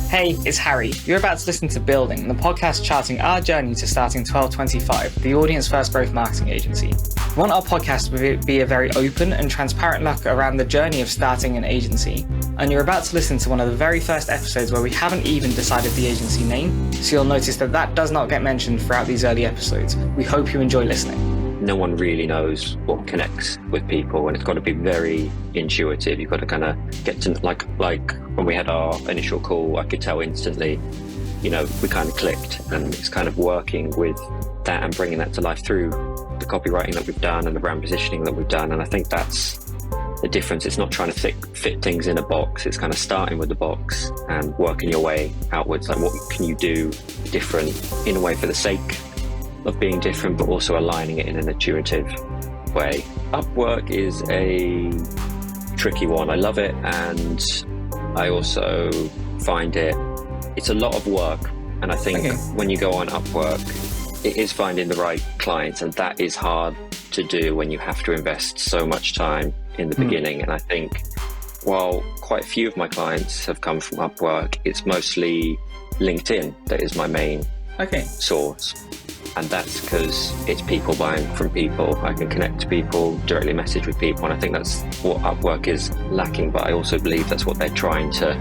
Hey, it's Harry. You're about to listen to Building, the podcast charting our journey to starting 1225, the audience first growth marketing agency. We want our podcast to be a very open and transparent look around the journey of starting an agency. And you're about to listen to one of the very first episodes where we haven't even decided the agency name, so you'll notice that does not get mentioned throughout these early episodes. We hope you enjoy listening. No one really knows what connects with people, and it's got to be very intuitive. You've got to kind of get to like when we had our initial call, I could tell instantly, we kind of clicked, and it's kind of working with that and bringing that to life through the copywriting that we've done and the brand positioning that we've done. And I think that's the difference. It's not trying to fit things in a box. It's kind of starting with the box and working your way outwards. Like, what can you do different in a way for the sake of being different, but also aligning it in an intuitive way. Upwork is a tricky one. I love it, and I also find it's a lot of work. And I think when you go on Upwork, it is finding the right clients, and that is hard to do when you have to invest so much time in the beginning. And I think while quite a few of my clients have come from Upwork, it's mostly LinkedIn that is my main source. And that's because it's people buying from people. I can connect to people, directly message with people. And I think that's what Upwork is lacking. But I also believe that's what they're trying to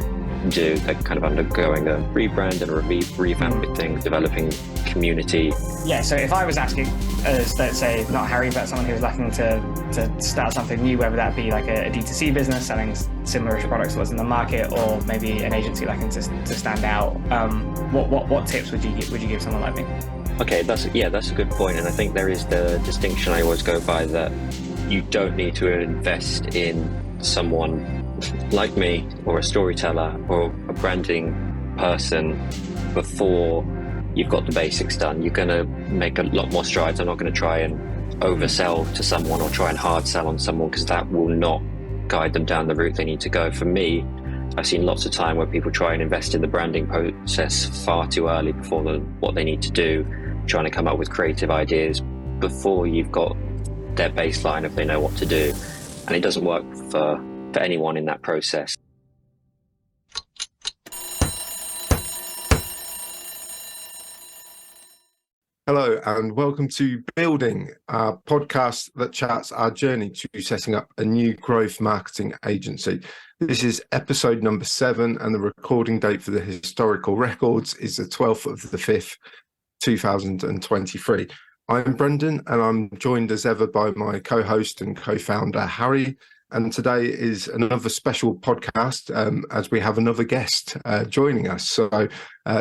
do. They're kind of undergoing a rebrand and a revamp with things, developing community. Yeah, so if I was asking, as let's say, not Harry, but someone who was looking to start something new, whether that be like a D2C business selling similar products to what's in the market, or maybe an agency looking to stand out, what tips would you give someone like me? Okay, that's a good point. And I think there is the distinction I always go by, that you don't need to invest in someone like me or a storyteller or a branding person before you've got the basics done. You're going to make a lot more strides. I'm not going to try and oversell to someone or try and hard sell on someone, because that will not guide them down the route they need to go. For me, I've seen lots of time where people try and invest in the branding process far too early before what they need to do, trying to come up with creative ideas before you've got their baseline if they know what to do. And it doesn't work for anyone in that process. Hello and welcome to Building, our podcast that charts our journey to setting up a new growth marketing agency. This is episode number 7, and the recording date for the historical records is the 12th of the 5th, 2023. I'm Brendan, and I'm joined as ever by my co-host and co-founder Harry. And today is another special podcast as we have another guest joining us. So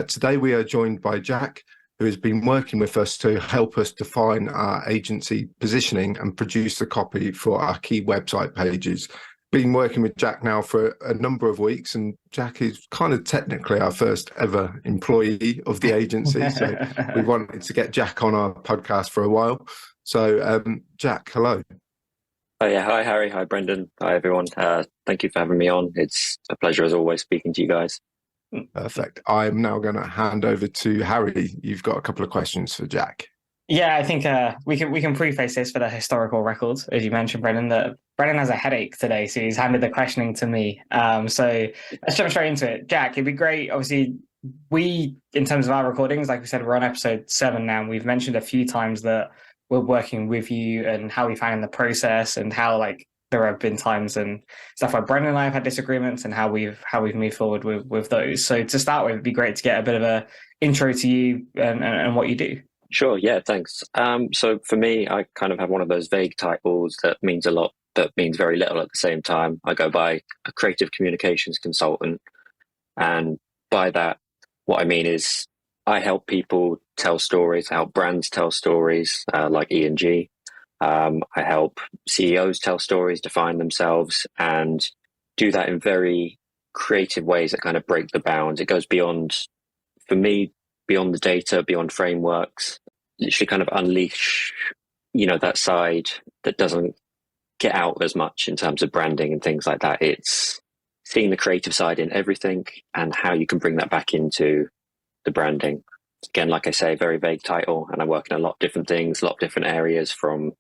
today we are joined by Jack, who has been working with us to help us define our agency positioning and produce the copy for our key website pages. Been working with Jack now for a number of weeks, and Jack is kind of technically our first ever employee of the agency. So we wanted to get Jack on our podcast for a while. So Jack, hello. Oh yeah, hi Harry, hi Brendan, hi everyone. Thank you for having me on. It's a pleasure as always speaking to you guys. Perfect. I'm now going to hand over to Harry. You've got a couple of questions for Jack. Yeah, I think we can preface this for the historical records, as you mentioned, Brendan, that Brendan has a headache today, so he's handed the questioning to me. So let's jump straight into it. Jack, it'd be great. Obviously, we, in terms of our recordings, like we said, we're on episode 7 now. We've mentioned a few times that we're working with you and how we found in the process, and how there have been times and stuff where Brendan and I have had disagreements, and how we've moved forward with those. So to start with, it'd be great to get a bit of a intro to you and what you do. Sure, yeah, thanks. So for me, I kind of have one of those vague titles that means a lot, but means very little at the same time. I go by a creative communications consultant. And by that, what I mean is I help people tell stories, help brands tell stories, like E&G. I help CEOs tell stories, define themselves, and do that in very creative ways that kind of break the bounds. It goes beyond, for me, beyond the data, beyond frameworks, literally kind of unleash, that side that doesn't get out as much in terms of branding and things like that. It's seeing the creative side in everything and how you can bring that back into the branding. Again, like I say, very vague title, and I work in a lot of different things, a lot of different areas, from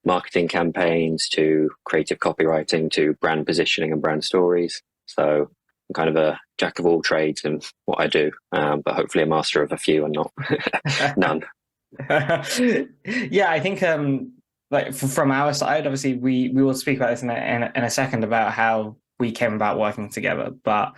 marketing campaigns to creative copywriting to brand positioning and brand stories. So I'm kind of a jack of all trades in what I do, but hopefully a master of a few and not none. Yeah, I think like from our side, obviously we will speak about this in a second about how we came about working together. But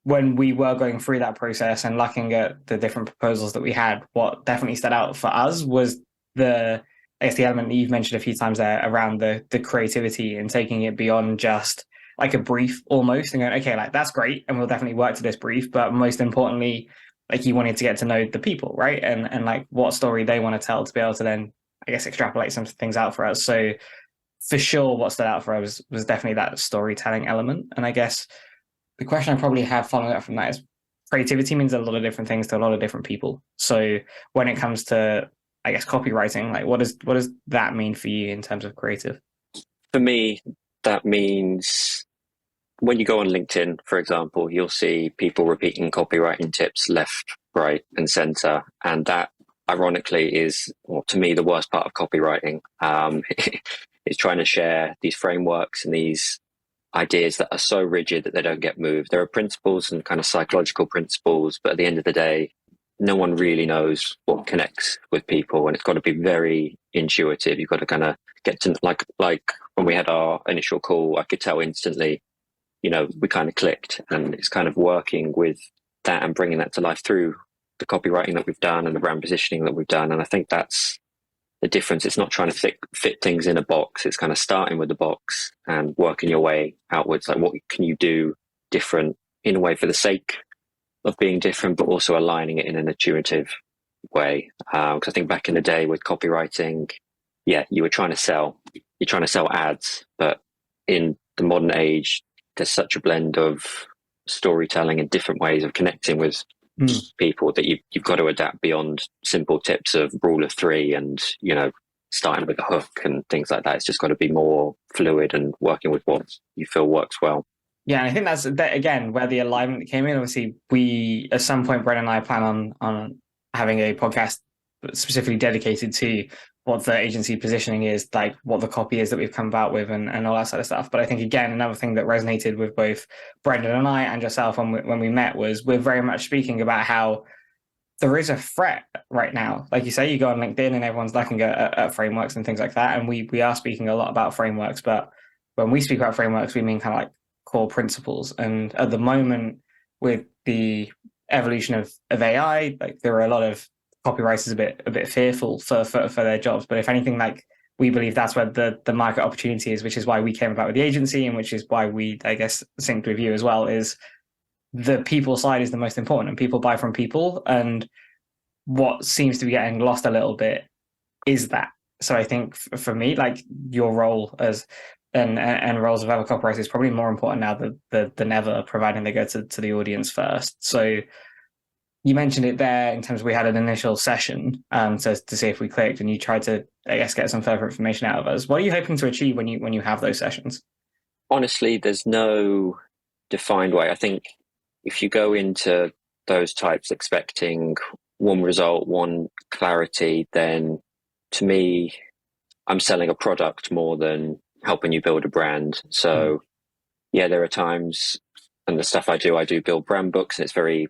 when we were going through that process and looking at the different proposals that we had, what definitely stood out for us was I guess the element that you've mentioned a few times there around the creativity and taking it beyond just like a brief almost and going, okay, like that's great, and we'll definitely work to this brief. But most importantly, like you wanted to get to know the people, right? And like what story they want to tell to be able to then, I guess, extrapolate some things out for us. So for sure, what stood out for us was definitely that storytelling element. And I guess the question I probably have following up from that is creativity means a lot of different things to a lot of different people. So when it comes to, I guess, copywriting, like what does that mean for you in terms of creative? For me, that means when you go on LinkedIn, for example, you'll see people repeating copywriting tips left, right, and center. And that, ironically, is, well, to me, the worst part of copywriting. Is trying to share these frameworks and these ideas that are so rigid that they don't get moved. There are principles and kind of psychological principles, but at the end of the day, no one really knows what connects with people, and it's got to be very intuitive. You've got to kind of get to like when we had our initial call, I could tell instantly, we kind of clicked, and it's kind of working with that and bringing that to life through the copywriting that we've done and the brand positioning that we've done. And I think that's the difference. It's not trying to fit things in a box. It's kind of starting with the box and working your way outwards. Like, what can you do different in a way for the sake of being different, but also aligning it in an intuitive way? Because I think back in the day with copywriting, you're trying to sell ads, but in the modern age, there's such a blend of storytelling and different ways of connecting with people that you've got to adapt beyond simple tips of rule of three and, starting with a hook and things like that. It's just got to be more fluid and working with what you feel works well. Yeah, and I think that's that, again, where the alignment came in. Obviously, we, at some point, Brent and I plan on having a podcast specifically dedicated to what the agency positioning is, like what the copy is that we've come about with and all that sort of stuff. But I think, again, another thing that resonated with both Brendan and I and yourself when we met was we're very much speaking about how there is a threat right now. Like you say, you go on LinkedIn and everyone's looking at frameworks and things like that. And we are speaking a lot about frameworks, but when we speak about frameworks, we mean kind of like core principles. And at the moment, with the evolution of AI, like there are a lot of copywriters a bit fearful for their jobs. But if anything, like we believe that's where the market opportunity is, which is why we came about with the agency, and which is why we, I guess, synced with you as well, is the people side is the most important, and people buy from people. And what seems to be getting lost a little bit is that. So I think for me, like your role as and roles of other copywriters is probably more important now than ever, providing they go to the audience first. So you mentioned it there in terms of we had an initial session to see if we clicked, and you tried to, I guess, get some further information out of us. What are you hoping to achieve when you have those sessions? Honestly, there's no defined way. I think if you go into those types expecting one result, one clarity, then to me, I'm selling a product more than helping you build a brand. So there are times, and the stuff I do build brand books, and it's very,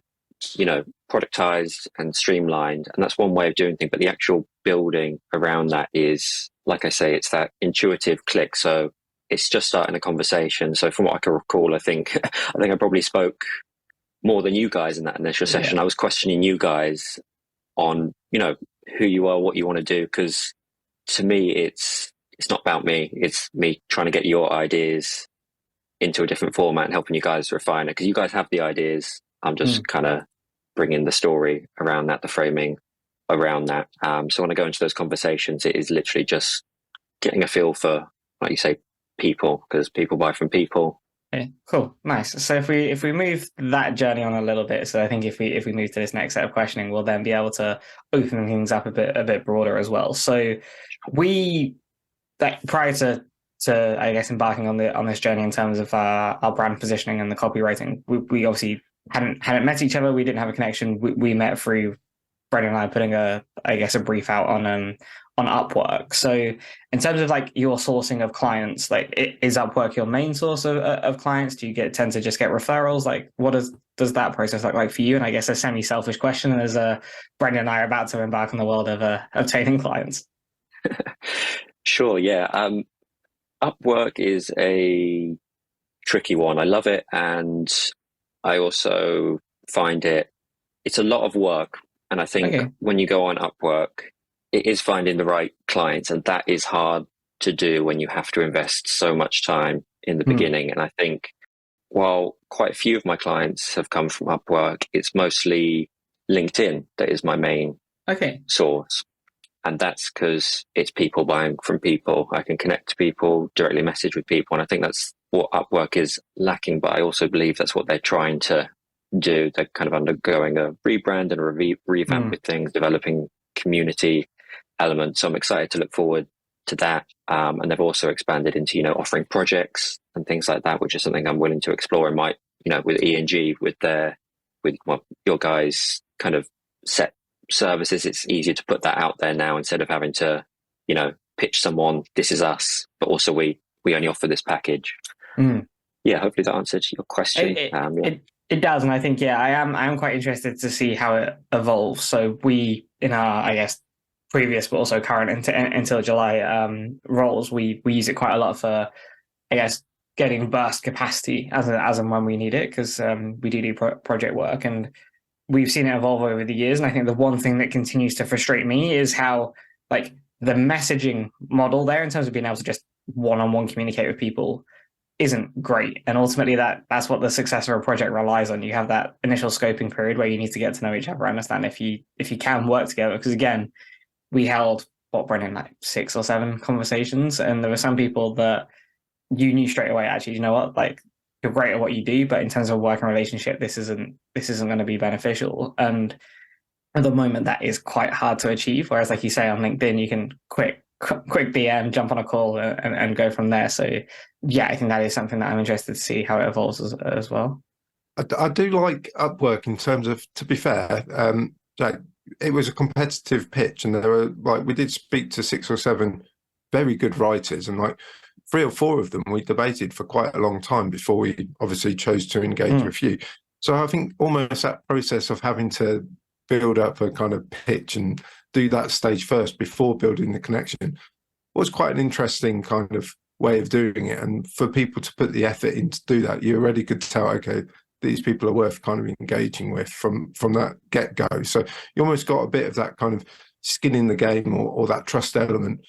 productized and streamlined. And that's one way of doing things. But the actual building around that is, like I say, it's that intuitive click. So it's just starting a conversation. So from what I can recall, I think I probably spoke more than you guys in that initial session. I was questioning you guys on, who you are, what you want to do. Because to me, it's not about me. It's me trying to get your ideas into a different format and helping you guys refine it. Because you guys have the ideas. I'm just kind of bringing the story around that, the framing around that. So when I go into those conversations, it is literally just getting a feel for, like you say, people, because people buy from people. Okay, cool, nice. So if we move that journey on a little bit, so I think if we move to this next set of questioning, we'll then be able to open things up a bit broader as well. So we, like, prior to I guess embarking on this journey in terms of our brand positioning and the copywriting, we obviously hadn't met each other. We didn't have a connection. We met through Brendan and I putting a brief out on Upwork. So in terms of like your sourcing of clients, like is Upwork your main source of clients? Do you tend to just get referrals? Like what does that process look like for you? And I guess a semi-selfish question as Brendan and I are about to embark on the world of obtaining clients. Sure, yeah. Upwork is a tricky one. I love it, and I also find it's a lot of work. And I think when you go on Upwork, it is finding the right clients, and that is hard to do when you have to invest so much time in the beginning. And I think while quite a few of my clients have come from Upwork, it's mostly LinkedIn that is my main source. And that's because it's people buying from people. I can connect to people, directly message with people. And I think that's what Upwork is lacking. But I also believe that's what they're trying to do. They're kind of undergoing a rebrand and a revamp with things, developing community elements. So I'm excited to look forward to that. And they've also expanded into, offering projects and things like that, which is something I'm willing to explore. And might, with E&G, with your guys' kind of set services, it's easier to put that out there now instead of having to pitch someone, this is us, but also we only offer this package. Yeah, hopefully that answered your question. It does, and I think I am quite interested to see how it evolves. So we, in our previous but also current until July roles, we use it quite a lot for getting burst capacity as and when we need it, because we do project work, and we've seen it evolve over the years. And I think the one thing that continues to frustrate me is how like the messaging model there in terms of being able to just one-on-one communicate with people isn't great. And ultimately that's what the success of a project relies on. You have that initial scoping period where you need to get to know each other, understand if you can work together. Because again, we held Brendan, like 6 or 7 conversations, and there were some people that you knew straight away, actually, you know what, like you're great at what you do, but in terms of working relationship, this isn't going to be beneficial. And at the moment, that is quite hard to achieve. Whereas, like you say, on LinkedIn, you can quick DM, jump on a call, and go from there. So, yeah, I think that is something that I'm interested to see how it evolves as well. I do like Upwork in terms of, to be fair, Jack, it was a competitive pitch, and there were we did speak to 6 or 7 very good writers, and 3 or 4 of them we debated for quite a long time before we obviously chose to engage with you. So I think almost that process of having to build up a kind of pitch and do that stage first before building the connection was quite an interesting kind of way of doing it. And for people to put the effort in to do that, you already could tell, okay, these people are worth kind of engaging with from that get-go. So you almost got a bit of that kind of skin in the game or that trust element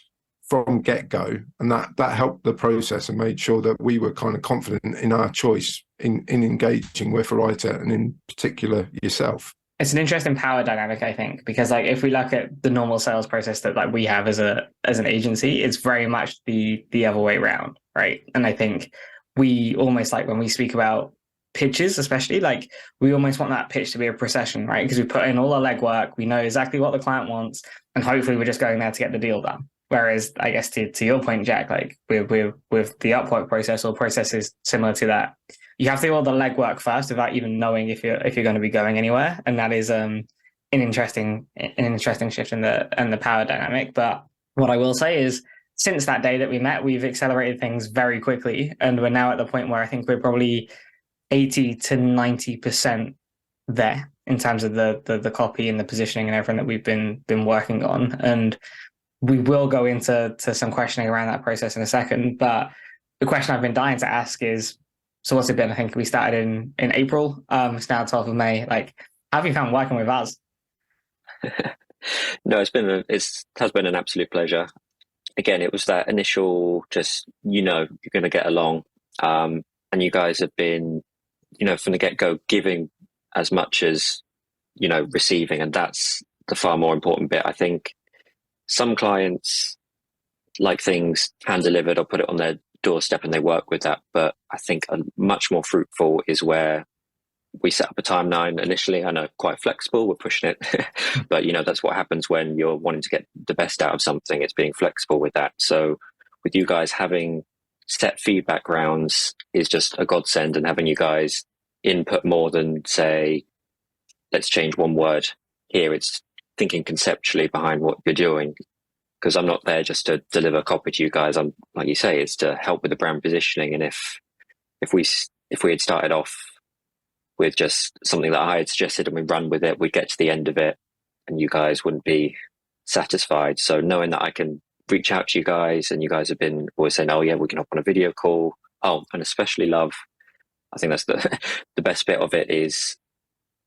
from get-go, and that helped the process and made sure that we were kind of confident in our choice in engaging with a writer, and in particular yourself. It's an interesting power dynamic, I think, because if we look at the normal sales process that we have as an agency, it's very much the other way around, right? And I think we almost, when we speak about pitches, especially, we almost want that pitch to be a procession, right? Because we put in all our legwork, we know exactly what the client wants, and hopefully we're just going there to get the deal done. Whereas, I guess to your point, Jack, we're with the Upwork process or processes similar to that, you have to do all the legwork first without even knowing if you're going to be going anywhere, and that is an interesting shift in the power dynamic. But what I will say is, since that day that we met, we've accelerated things very quickly, and we're now at the point where I think we're probably 80 to 90% there in terms of the copy and the positioning and everything that we've been working on. And we will go into some questioning around that process in a second. But the question I've been dying to ask is, so what's it been? I think we started in April. It's now 12th of May. How have you found working with us? No, it has been an absolute pleasure. Again, it was that initial just, you're going to get along. And you guys have been, from the get-go, giving as much as, receiving. And that's the far more important bit. I think some clients like things hand-delivered or put it on their doorstep and they work with that. But I think much more fruitful is where we set up a timeline initially. I know, quite flexible, we're pushing it. But, that's what happens when you're wanting to get the best out of something. It's being flexible with that. So with you guys having set feedback rounds is just a godsend, and having you guys input more than, say, let's change one word here. It's thinking conceptually behind what you're doing, because I'm not there just to deliver copy to you guys. I'm, like you say, it's to help with the brand positioning. And if we had started off with just something that I had suggested and we run with it, we'd get to the end of it and you guys wouldn't be satisfied. So knowing that I can reach out to you guys, and you guys have been always saying, oh yeah, we can hop on a video call. Oh, and especially love, I think that's the best bit of it is,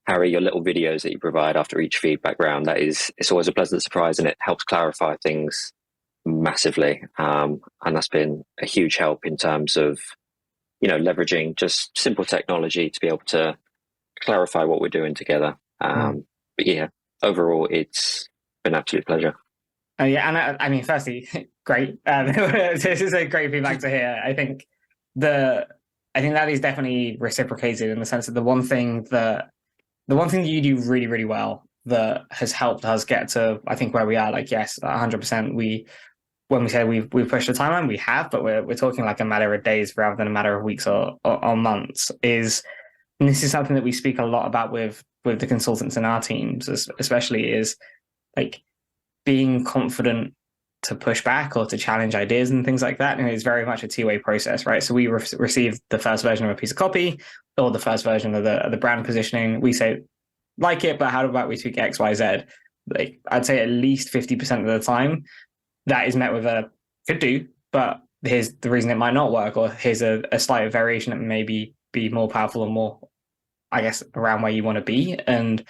Harry, your little videos that you provide after each feedback round. It's always a pleasant surprise, and it helps clarify things massively. And that's been a huge help in terms of, leveraging just simple technology to be able to clarify what we're doing together. But yeah, overall, it's been an absolute pleasure. Yeah, and I mean, firstly, great. This is a great feedback to hear. I think that is definitely reciprocated in the sense that the one thing that you do really, really well that has helped us get to, I think, where we are, like, yes, 100%. When we say we've pushed the timeline, we have, but we're talking like a matter of days rather than a matter of weeks or months. And this is something that we speak a lot about with the consultants in our teams, especially, is like being confident to push back or to challenge ideas and things like that. And it's very much a two-way process, right? So we receive the first version of a piece of copy or the first version of the brand positioning. We say, like it, but how about we tweak X, Y, Z? Like, I'd say at least 50% of the time that is met with a could do, but here's the reason it might not work, or here's a slight variation that maybe be more powerful and more, I guess, around where you want to be. And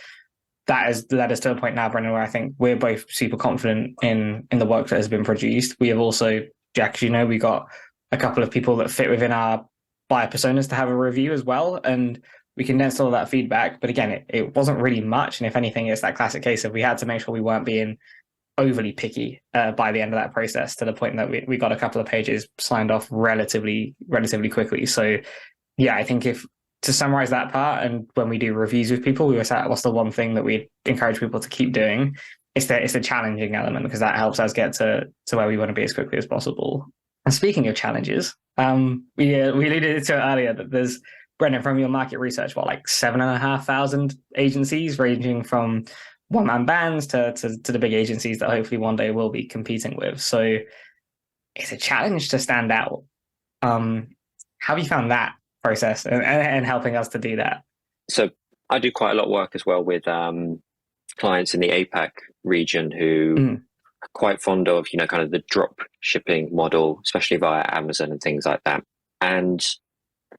that is to a point now, Brendan, where I think we're both super confident in the work that has been produced. We have also, Jack, as you know, we got a couple of people that fit within our buyer personas to have a review as well, and we condensed all that feedback. But again, it wasn't really much, and if anything, it's that classic case of we had to make sure we weren't being overly picky by the end of that process, to the point that we got a couple of pages signed off relatively quickly. So yeah, I think if to summarize that part, and when we do reviews with people, we were saying what's the one thing that we encourage people to keep doing, it's the challenging element, because that helps us get to where we want to be as quickly as possible. And speaking of challenges, we alluded to it earlier that there's, Brendan, from your market research, like 7,500 agencies ranging from one-man bands to the big agencies that hopefully one day we'll be competing with. So it's a challenge to stand out. How have you found that process and helping us to do that? So I do quite a lot of work as well with clients in the APAC region who are quite fond of, kind of the drop shipping model, especially via Amazon and things like that. And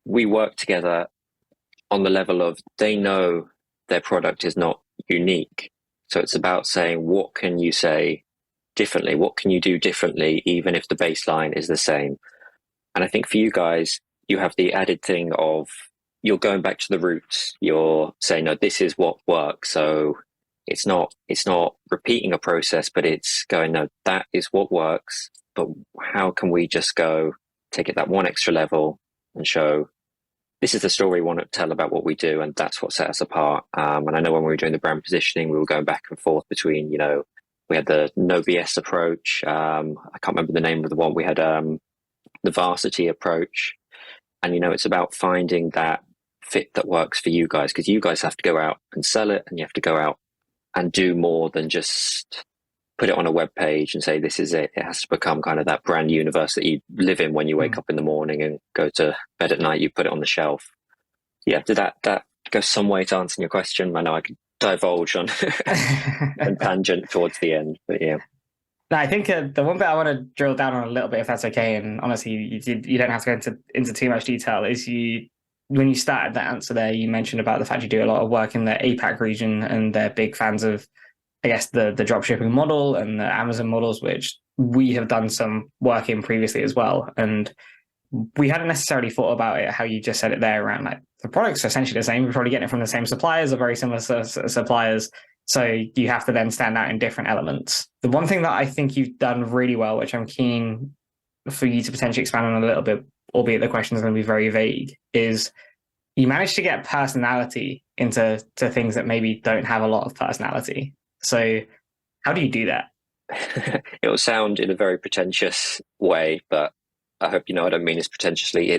we work together on the level of, they know their product is not unique. So it's about saying, what can you say differently? What can you do differently, even if the baseline is the same? And I think for you guys, you have the added thing of, you're going back to the roots. You're saying, no, this is what works. So it's not repeating a process, but it's going, no, that is what works. But how can we just go take it that one extra level and show, this is the story we want to tell about what we do, and that's what set us apart. And I know when we were doing the brand positioning, we were going back and forth between, we had the no BS approach. I can't remember the name of the one. We had the varsity approach. And, it's about finding that fit that works for you guys, because you guys have to go out and sell it, and you have to go out and do more than just put it on a web page and say, this is it. It has to become kind of that brand universe that you live in when you wake up in the morning and go to bed at night. You put it on the shelf. Yeah, did that go some way to answering your question? I know I could divulge on and tangent towards the end, but yeah. No, I think the one bit I want to drill down on a little bit, if that's okay, and honestly, you don't have to go into too much detail, is when you started that answer there, you mentioned about the fact you do a lot of work in the APAC region, and they're big fans of, I guess, the drop shipping model and the Amazon models, which we have done some work in previously as well. And we hadn't necessarily thought about it how you just said it there, around like the products are essentially the same. We're probably getting it from the same suppliers or very similar suppliers. So you have to then stand out in different elements. The one thing that I think you've done really well, which I'm keen for you to potentially expand on a little bit, albeit the question is going to be very vague, is you managed to get personality into things that maybe don't have a lot of personality. So how do you do that? It will sound in a very pretentious way, but I hope you know I don't mean this pretentiously.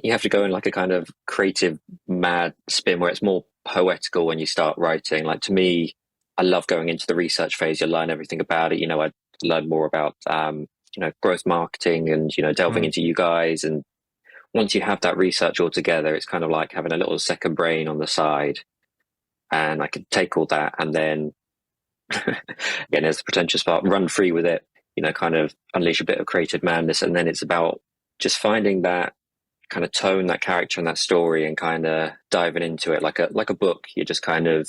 You have to go in like a kind of creative, mad spin where it's more poetical when you start writing. Like, to me, I love going into the research phase. You learn everything about it. I learned more about growth marketing and delving into you guys. And once you have that research all together, it's kind of like having a little second brain on the side. And I could take all that and then again, there's the pretentious part, run free with it, kind of unleash a bit of creative madness. And then it's about just finding that kind of tone, that character and that story, and kind of diving into it like a book. You just kind of,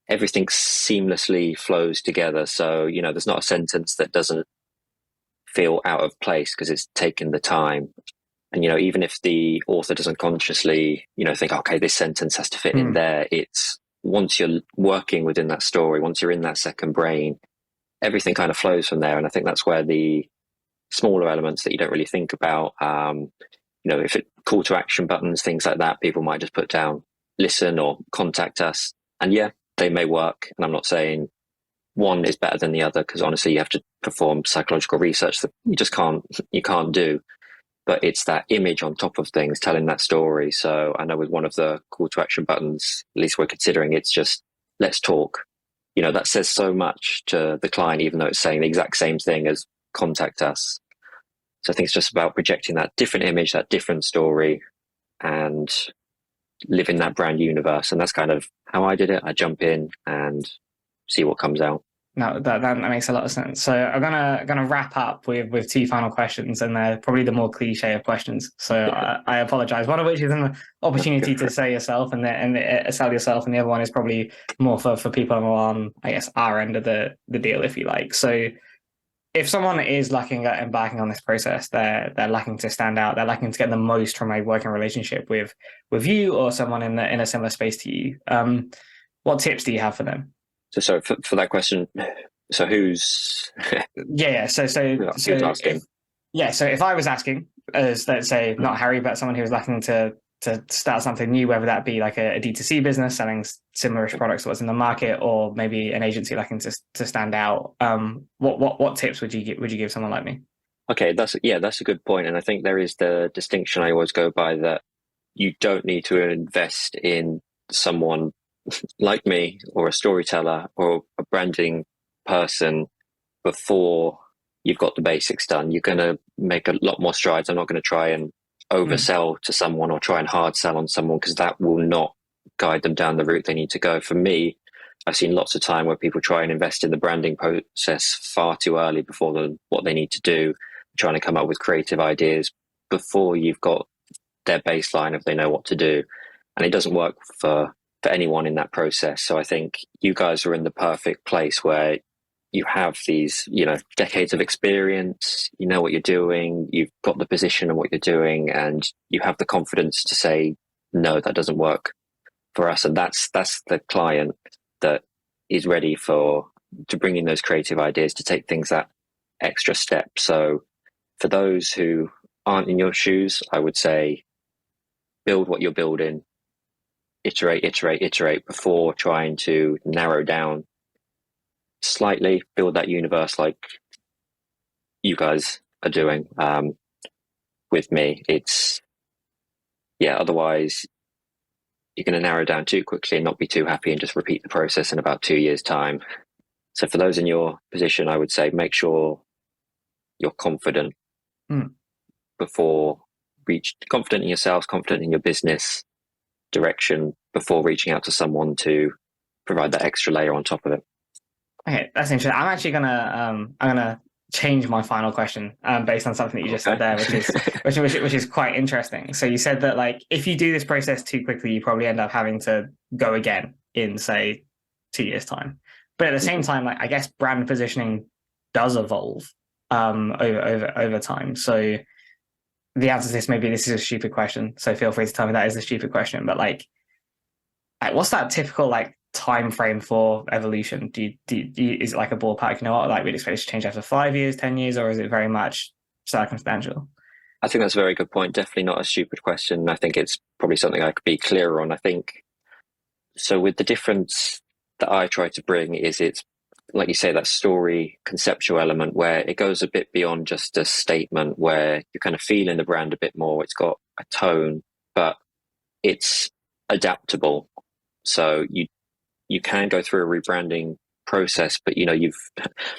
everything seamlessly flows together. So, there's not a sentence that doesn't feel out of place because it's taken the time. And, even if the author doesn't consciously, think, okay, this sentence has to fit in there, it's once you're working within that story, once you're in that second brain, everything kind of flows from there. And I think that's where the smaller elements that you don't really think about, if it call to action buttons, things like that, people might just put down, listen or contact us. And yeah, they may work. And I'm not saying one is better than the other, because honestly, you have to perform psychological research that you can't do. But it's that image on top of things, telling that story. So I know with one of the call to action buttons, at least we're considering, it's just, let's talk. That says so much to the client, even though it's saying the exact same thing as contact us. So I think it's just about projecting that different image, that different story, and live in that brand universe. And that's kind of how I did it. I jump in and see what comes out. No, that makes a lot of sense. So I'm gonna wrap up with two final questions, and they're probably the more cliche of questions. So I apologize. One of which is an opportunity to say yourself and sell yourself, and the other one is probably more for people on, I guess, our end of the deal, if you like. So if someone is looking at embarking on this process, they're looking to stand out, they're looking to get the most from a working relationship with you or someone in a similar space to you. What tips do you have for them? So for that question, so who's yeah. So asking? So if I was asking, as let's say not Harry, but someone who was looking to start something new, whether that be like a D2C business selling similar-ish products to what's in the market, or maybe an agency looking to stand out, what tips would you give someone like me? Okay, that's a good point. And I think there is the distinction I always go by, that you don't need to invest in someone like me or a storyteller or a branding person before you've got the basics done. You're going to make a lot more strides. I'm not going to try and oversell to someone or try and hard sell on someone, because that will not guide them down the route they need to go. For me, I've seen lots of time where people try and invest in the branding process far too early before what they need to do, trying to come up with creative ideas before you've got their baseline if they know what to do. And it doesn't work for anyone in that process. So I think you guys are in the perfect place where you have these, decades of experience, you know what you're doing, you've got the position of what you're doing, and you have the confidence to say, no, that doesn't work for us. And that's the client that is ready to bring in those creative ideas, to take things that extra step. So for those who aren't in your shoes, I would say build what you're building, iterate before trying to narrow down slightly, build that universe like you guys are doing with me. Otherwise you're going to narrow down too quickly and not be too happy and just repeat the process in about 2 years' time. So for those in your position, I would say make sure you're confident confident in yourselves, confident in your business direction before reaching out to someone to provide that extra layer on top of it. Okay, that's interesting. I'm actually gonna change my final question based on something that you just said there, which is quite interesting. So you said that, like, if you do this process too quickly, you probably end up having to go again in, say, 2 years' time. But at the same time, like, I guess brand positioning does evolve over time. So the answer to this, maybe this is a stupid question, so feel free to tell me that is a stupid question, but like what's that typical like time frame for evolution? Do you is it like a ballpark, like we'd expect it to change after 5 years, 10 years, or is it very much circumstantial? I think that's a very good point. Definitely not a stupid question. I think it's probably something I could be clearer on. I think so. With the difference that I try to bring is, it's like you say, that story conceptual element where it goes a bit beyond just a statement, where you're kind of feeling the brand a bit more. It's got a tone, but it's adaptable. So you you can go through a rebranding process, but you've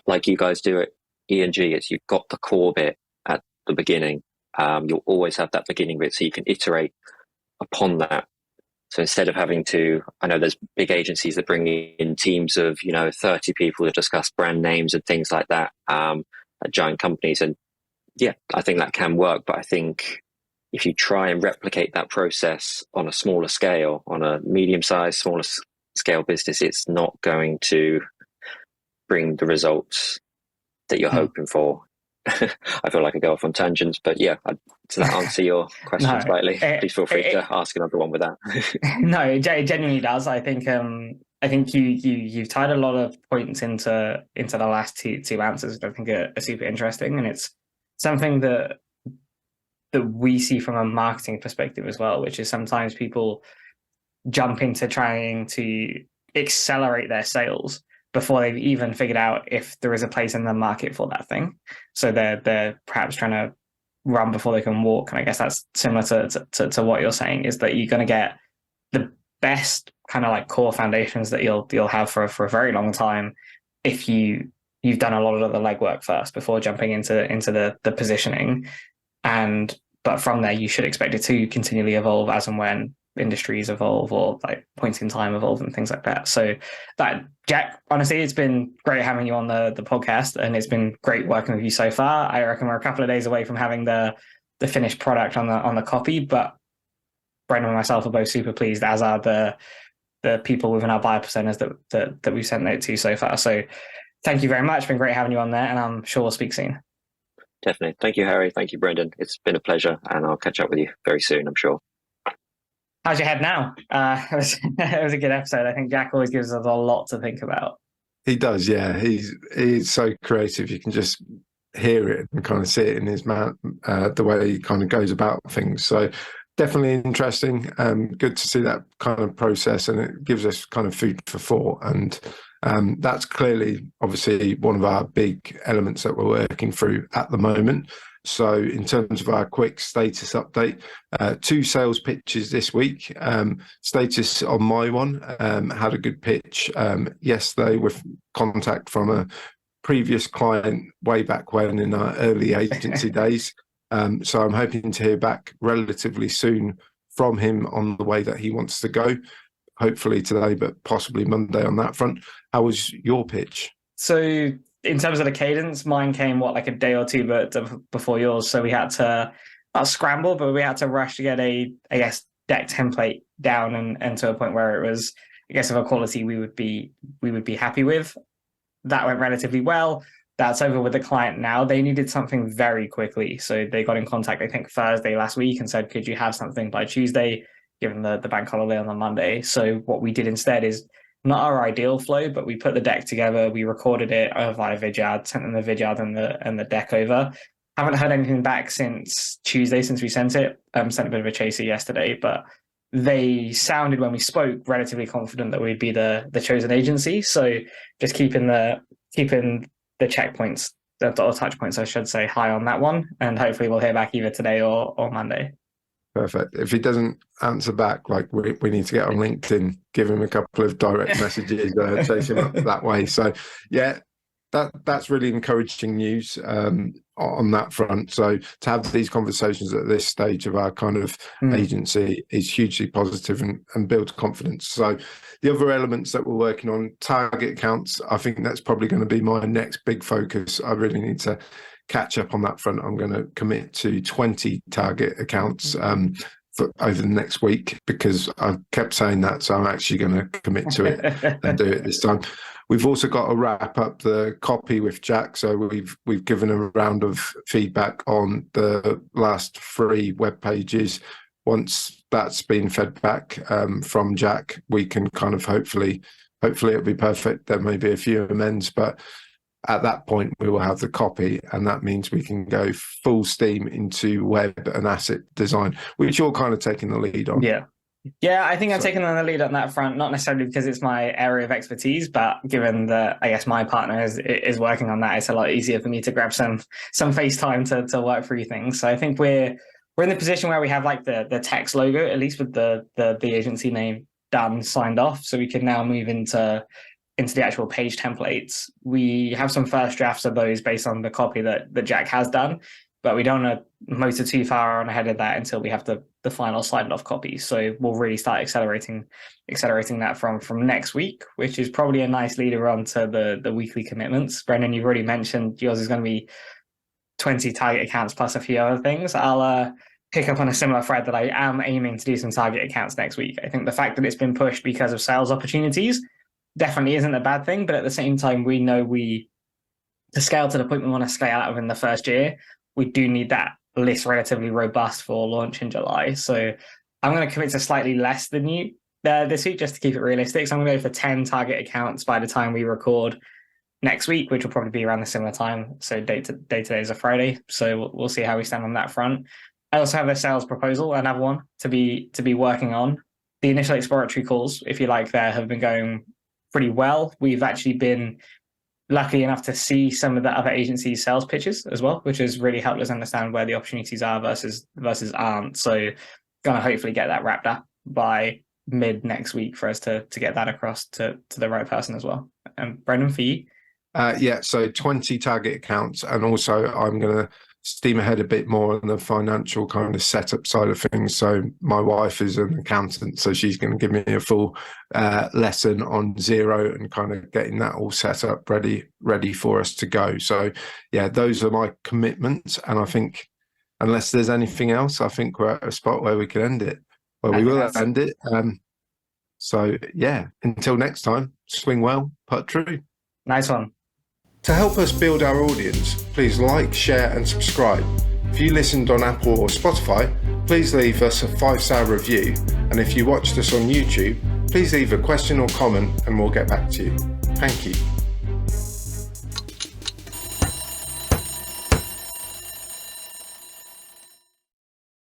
like you guys do at E&G, it's you've got the core bit at the beginning. You'll always have that beginning bit, so you can iterate upon that. So instead of having to, I know there's big agencies that bring in teams of 30 people to discuss brand names and things like that at giant companies, and yeah, I think that can work. But I think if you try and replicate that process on a smaller scale, on a medium-sized, smaller scale business, it's not going to bring the results that you're hoping for. I feel like I go off on tangents, but yeah, does that answer your question slightly? Please feel free to ask another one with that. No, it genuinely does. I think you've tied a lot of points into the last two answers, which I think are super interesting, and it's something that we see from a marketing perspective as well, which is sometimes people jump into trying to accelerate their sales before they've even figured out if there is a place in the market for that thing. So they're perhaps trying to run before they can walk. And I guess that's similar to what you're saying, is that you're going to get the best kind of like core foundations that you'll have for a very long time if you've done a lot of the legwork first before jumping into the positioning. But from there, you should expect it to continually evolve as and when industries evolve or like points in time evolve and things like that. So that, Jack, honestly, it's been great having you on the podcast, and it's been great working with you so far. I reckon we're a couple of days away from having the finished product on the copy, but Brendan and myself are both super pleased, as are the people within our buyer personas that we've sent out to so far. So thank you very much. It's been great having you on there, and I'm sure we'll speak soon. Definitely. Thank you, Harry. Thank you, Brendan. It's been a pleasure, and I'll catch up with you very soon, I'm sure. How's your head now? It was a good episode. I think Jack always gives us a lot to think about. He does, yeah. He's so creative. You can just hear it and kind of see it in his mouth, the way he kind of goes about things. So definitely interesting. Good to see that kind of process, and it gives us kind of food for thought. And that's clearly, obviously, one of our big elements that we're working through at the moment. So in terms of our quick status update, 2 sales pitches this week. Status on my one, had a good pitch yesterday with contact from a previous client way back when in our early agency days. So I'm hoping to hear back relatively soon from him on the way that he wants to go. Hopefully today, but possibly Monday on that front. How was your pitch? So in terms of the cadence, mine came like a day or two before yours. So we had to not scramble, but we had to rush to get a deck template down and to a point where it was, I guess, of a quality we would be happy with. That went relatively well. That's over with the client now. They needed something very quickly, so they got in contact, I think, Thursday last week and said, could you have something by Tuesday, given the bank holiday on the Monday? So what we did instead is not our ideal flow, but we put the deck together, we recorded it via Vidyard, sent them the Vidyard and the deck over. Haven't heard anything back since Tuesday, since we sent it. Sent a bit of a chaser yesterday, but they sounded, when we spoke, relatively confident that we'd be the chosen agency. So just keeping the checkpoints, the touch points, I should say, high on that one, and hopefully we'll hear back either today or Monday. Perfect. If he doesn't answer back, like we need to get on LinkedIn, give him a couple of direct messages, chase him up that way. So yeah, that's really encouraging news on that front. So to have these conversations at this stage of our kind of agency is hugely positive and builds confidence. So the other elements that we're working on, target accounts, I think that's probably going to be my next big focus. I really need to catch up on that front. I'm going to commit to 20 target accounts for over the next week, because I've kept saying that, so I'm actually going to commit to it and do it this time. We've also got to wrap up the copy with Jack, so we've given a round of feedback on the last 3 web pages. Once that's been fed back from Jack, we can kind of hopefully it'll be perfect. There may be a few amends, but at that point, we will have the copy, and that means we can go full steam into web and asset design, which you're kind of taking the lead on. Yeah, I think I'm taking the lead on that front, not necessarily because it's my area of expertise, but given that I guess my partner is working on that, it's a lot easier for me to grab some face time to work through things. So I think we're in the position where we have like the text logo, at least with the agency name done, signed off, so we can now move into the actual page templates. We have some first drafts of those based on the copy that Jack has done, but we don't want to motor too far on ahead of that until we have the final signed off copy. So we'll really start accelerating that from next week, which is probably a nice leader on to the weekly commitments. Brendan, you've already mentioned yours is going to be 20 target accounts plus a few other things. I'll pick up on a similar thread that I am aiming to do some target accounts next week. I think the fact that it's been pushed because of sales opportunities definitely isn't a bad thing, but at the same time, we know to scale to the point we want to scale out within the first year, we do need that list relatively robust for launch in July. So I'm going to commit to slightly less than you this week, just to keep it realistic. So I'm going to go for 10 target accounts by the time we record next week, which will probably be around the similar time. So day today is a Friday. So we'll see how we stand on that front. I also have a sales proposal, another one to be working on. The initial exploratory calls, if you like, there have been going pretty well. We've actually been lucky enough to see some of the other agencies' sales pitches as well, which has really helped us understand where the opportunities are versus aren't. So gonna hopefully get that wrapped up by mid next week for us to get that across to the right person as well. And Brendan, for you? So 20 target accounts, and also I'm going to steam ahead a bit more on the financial kind of setup side of things. So my wife is an accountant, so she's going to give me a full lesson on Xero and kind of getting that all set up, ready for us to go. So yeah, those are my commitments, and I think unless there's anything else, I think we're at a spot where we can end it. Well, we will end it. So yeah, until next time, swing well, putt true. Nice one. To help us build our audience, please like, share and subscribe. If you listened on Apple or Spotify, please leave us a 5-star review. And if you watched us on YouTube, please leave a question or comment and we'll get back to you. Thank you.